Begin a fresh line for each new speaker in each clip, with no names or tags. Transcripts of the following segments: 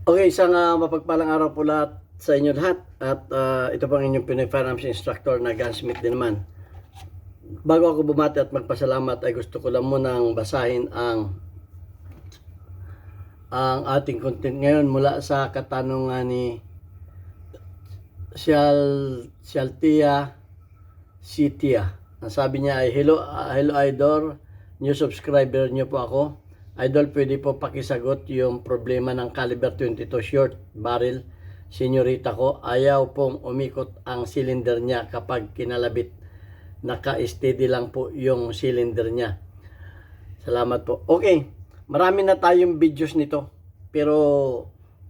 Okay, isang mapagpalang araw po lahat sa inyo lahat. At ito pang inyong Pinoy Firearms Instructor na gunsmith din naman. Bago ako bumati at magpasalamat ay gusto ko lang munang basahin ang ating content ngayon mula sa katanungan ni Shaltia Sitia. Ang sabi niya ay, hello Idol, new subscriber niyo po ako. Idol, pwede po pakisagot yung problema ng caliber 22 short barrel. Senyorita ko, ayaw pong umikot ang cylinder niya kapag kinalabit. Naka-steady lang po yung cylinder niya. Salamat po. Okay, marami na tayong videos nito. Pero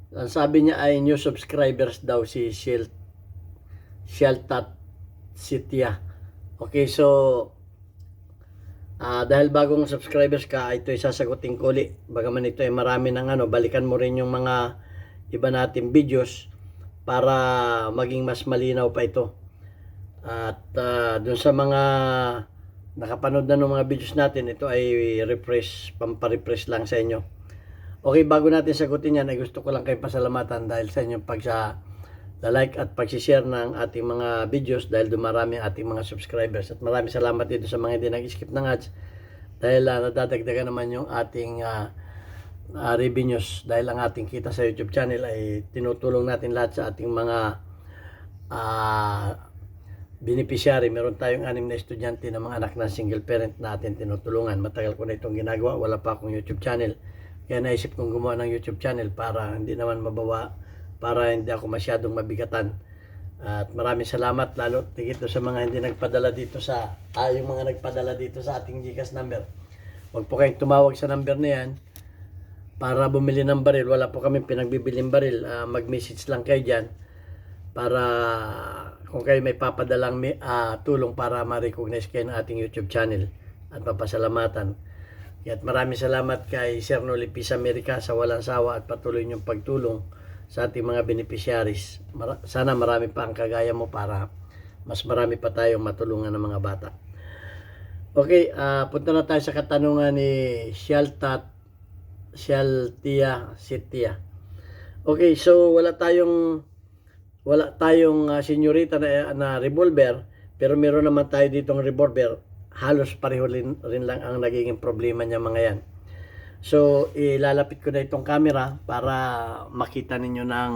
ang sabi niya ay new subscribers daw si Sheltat Sitia. Okay, so dahil bagong subscribers ka, ito ay sasagutin ko ulit. Bagaman ito ay marami ng balikan mo rin yung mga iba nating videos para maging mas malinaw pa ito. At dun sa mga nakapanood na ng mga videos natin, ito ay pampa-refresh lang sa inyo. Okay, bago natin sagutin yan, ay gusto ko lang kayong pasalamatan dahil sa inyong like at pag-share ng ating mga videos dahil dumarami ang ating mga subscribers. At maraming salamat dito sa mga hindi nag-skip ng ads dahil nadadagdagan naman yung ating revenues dahil ang ating kita sa YouTube channel ay tinutulong natin lahat sa ating mga beneficiary. Meron tayong 6 na estudyante na mga anak na single parent natin tinutulungan. Matagal ko na itong ginagawa, wala pa akong YouTube channel. Kaya naisip kong gumawa ng YouTube channel para hindi naman para hindi ako masyadong mabigatan. At maraming salamat lalo tigit sa mga hindi nagpadala dito sa yung mga nagpadala dito sa ating GCash number. Huwag po kayong tumawag sa number na yan para bumili ng baril. Wala po kami pinagbibiling baril. Mag-message lang kayo dyan para kung kayo may papadalang tulong para ma-recognize kayo ng ating YouTube channel at mapasalamatan. At maraming salamat kay Sir Noli Peace America sa walang sawa at patuloy niyong pagtulong sa ating mga beneficiaries. Sana marami pa ang kagaya mo para mas marami pa tayong matulungan ng mga bata. Okay, punta na tayo sa katanungan ni Shaltia Sitia. Okay, so wala tayong senyorita na revolver, pero meron naman tayo ditong revolver. Halos pareho rin lang ang nagiging problema niya mga yan. So, ilalapit ko na itong camera para makita ninyo ng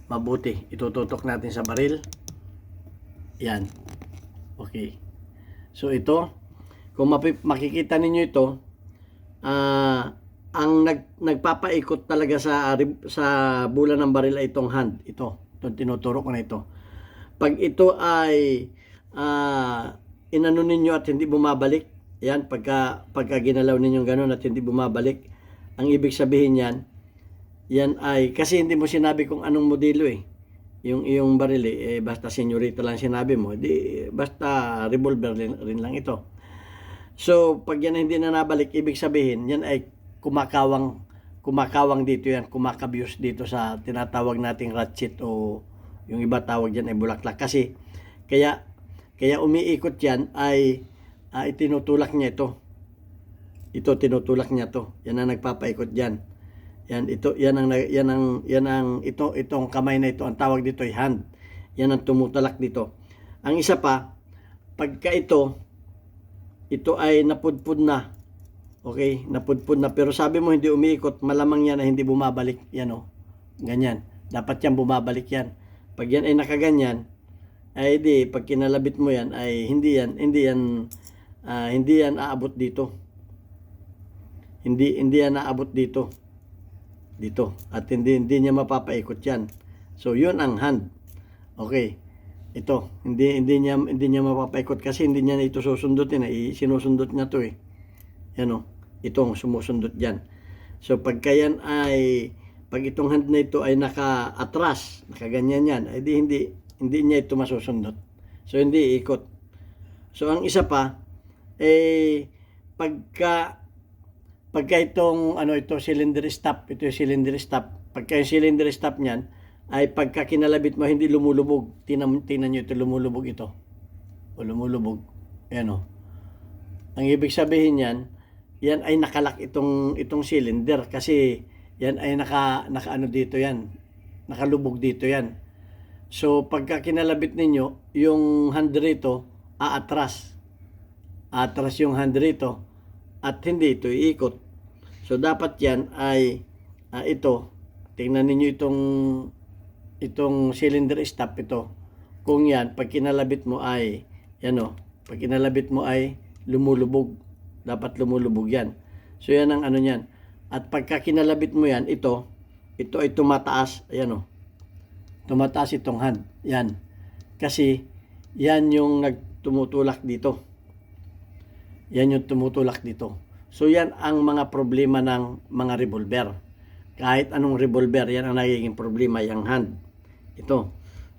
mabuti. Itututok natin sa baril. Yan. Okay. So, ito. Kung makikita ninyo ito, ang nagpapaikot talaga sa bulan ng baril ay itong hand. Ito. Itong tinuturo ko na ito. Pag ito ay inano ninyo at hindi bumabalik, yan, pagka ginalaw ninyong gano'n at hindi bumabalik, ang ibig sabihin yan ay, kasi hindi mo sinabi kung anong modelo yung iyong baril basta senyorita lang sinabi mo, basta revolver rin lang ito. So, pag yan hindi na nabalik, ibig sabihin, yan ay kumakawang dito yan, kumakabyos dito sa tinatawag nating ratchet o yung iba tawag dyan ay bulaklak. Kasi, kaya umiikot yan ay itinutulak niya ito. Ito tinutulak niya to. Yan ang nagpapaikot diyan. Itong kamay na ito, ang tawag dito ay hand. Yan ang tumutulak dito. Ang isa pa, pagka ito ay napudpud na. Okay, napudpud na, pero sabi mo hindi umiikot, malamang yan na hindi bumabalik. Yan ganyan. Dapat yan bumabalik yan. Pag yan ay nakaganyan, ay pag kinalabit mo yan ay hindi yan aabot dito. Hindi yan aabot dito. At hindi niya mapapaikot yan. So yun ang hand. Okay. Ito, hindi niya mapapaikot kasi hindi niya ito susundutin. Sinusundot niya to Yan itong sumusundot diyan. So pag itong hand na ito ay naka-atras, nakaganyan yan, ay hindi niya ito masusundot. So hindi iikot. So ang isa pa pagka itong cylinder stop, ito yung cylinder stop. Pagka yung cylinder stop niyan ay pagka kinalabit mo hindi lumulubog. Tingnan niyo ito, lumulubog ito. O lumulubog. Ayan Ang ibig sabihin yan ay nakalak itong cylinder kasi yan ay naka ano dito yan, nakalubog dito yan. So pagka kinalabit ninyo, yung hand rito aatras. Atras yung hand rito at hindi ito iikot. So dapat yan ay ito, tingnan ninyo itong cylinder stop ito. Kung yan, pag kinalabit mo ay, yan o, pag kinalabit mo ay lumulubog. Dapat lumulubog yan. So yan ang ano yan. At pagka kinalabit mo yan, ito ay tumataas. Ayan o. Tumataas itong hand. Yan. Kasi yan yung nagtumutulak dito. Yan yung tumutulak dito. So yan ang mga problema ng mga revolver. Kahit anong revolver, yan ang nagiging problema, yung hand. Ito.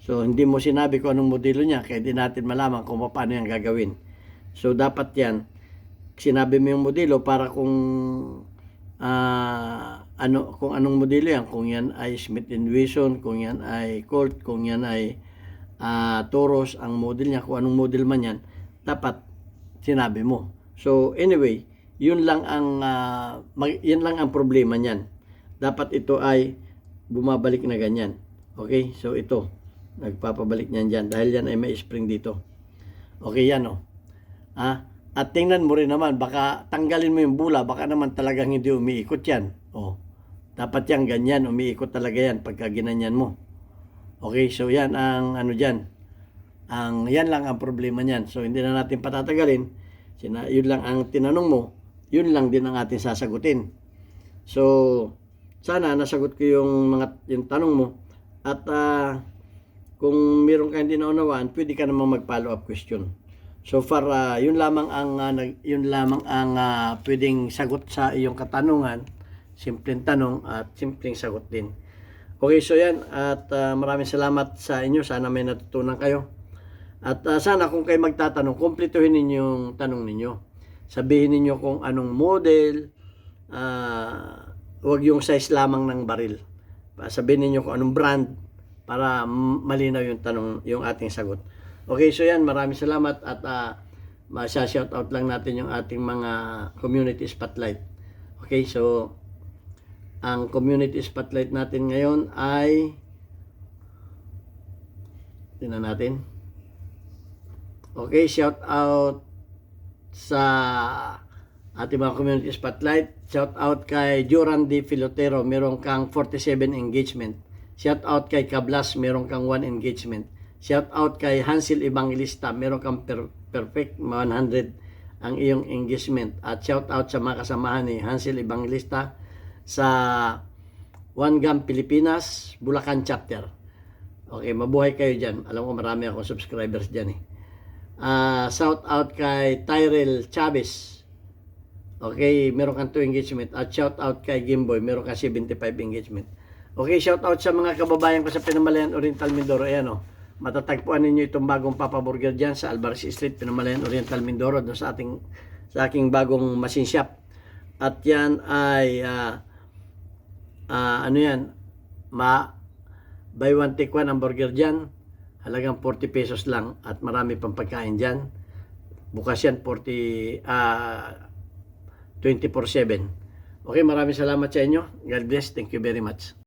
So hindi mo sinabi kung anong modelo niya, kaya di natin malaman kung paano yan gagawin. So dapat yan, sinabi mo yung modelo para kung kung anong modelo yan, kung yan ay Smith & Wesson, kung yan ay Colt, kung yan ay Toros ang model niya, kung anong model man yan, dapat sinabi mo. So anyway, yun lang ang problema niyan. Dapat ito ay bumabalik na ganyan. Okay? So ito, nagpapabalik niyan dyan dahil yan ay may spring dito. Okay yan o. At tingnan mo rin naman, baka tanggalin mo yung bula, baka naman talagang hindi umiikot yan. Dapat yan ganyan, umiikot talaga yan pagka ginanyan mo. Okay, so yan ang ano dyan. Yan lang ang problema niyan. So hindi na natin patatagalin. Yun lang ang tinanong mo, yun lang din ang ating sasagutin. So sana nasagot ko yung tanong mo. At kung meron ka hindi naunawaan, pwede ka namang mag-follow up question. So far, yun lamang ang pwedeng sagot sa iyong katanungan. Simpleng tanong at simpleng sagot din. Okay, so yan. At maraming salamat sa inyo. Sana may natutunan kayo. At sana kung kayo magtatanong, kumpletuhin ninyo yung tanong ninyo. Sabihin ninyo kung anong model. Huwag yung size lamang ng baril. Sabihin ninyo kung anong brand para malinaw yung tanong, yung ating sagot. Okay, so yan, maraming salamat at masya-shoutout lang natin yung ating mga community spotlight. Okay, so ang community spotlight natin ngayon ay tingnan natin. Okay, shoutout sa ating mga community spotlight. Shoutout kay Joran D. Filotero, meron kang 47 engagement. Shoutout kay Kablas, meron kang 1 engagement. Shout out kay Hansel Evangelista, meron kang perfect 100 ang iyong engagement. At shout out sa mga kasamahan ni Hansel Evangelista sa One Gun Pilipinas, Bulacan Chapter. Okay, mabuhay kayo dyan. Alam ko marami akong subscribers dyan eh. Shout out kay Tyrell Chavez. Okay, meron kang 2 engagement. At shout out kay Gimboy, meron kang 75 engagement. Okay, shout out sa mga kababayan ko sa Pinamalayan Oriental Mindoro. Ayan o. Matatagpuan ninyo itong bagong Papa Burger dyan sa Alvarez Street, Pinamalayan Oriental Mindoro, doon sa aking bagong machine shop. At yan ay ano yan, buy one take one ang burger dyan, halagang 40 pesos lang at marami pang pagkain dyan. Bukas yan 24/7. Okay, maraming salamat sa inyo. God bless. Thank you very much.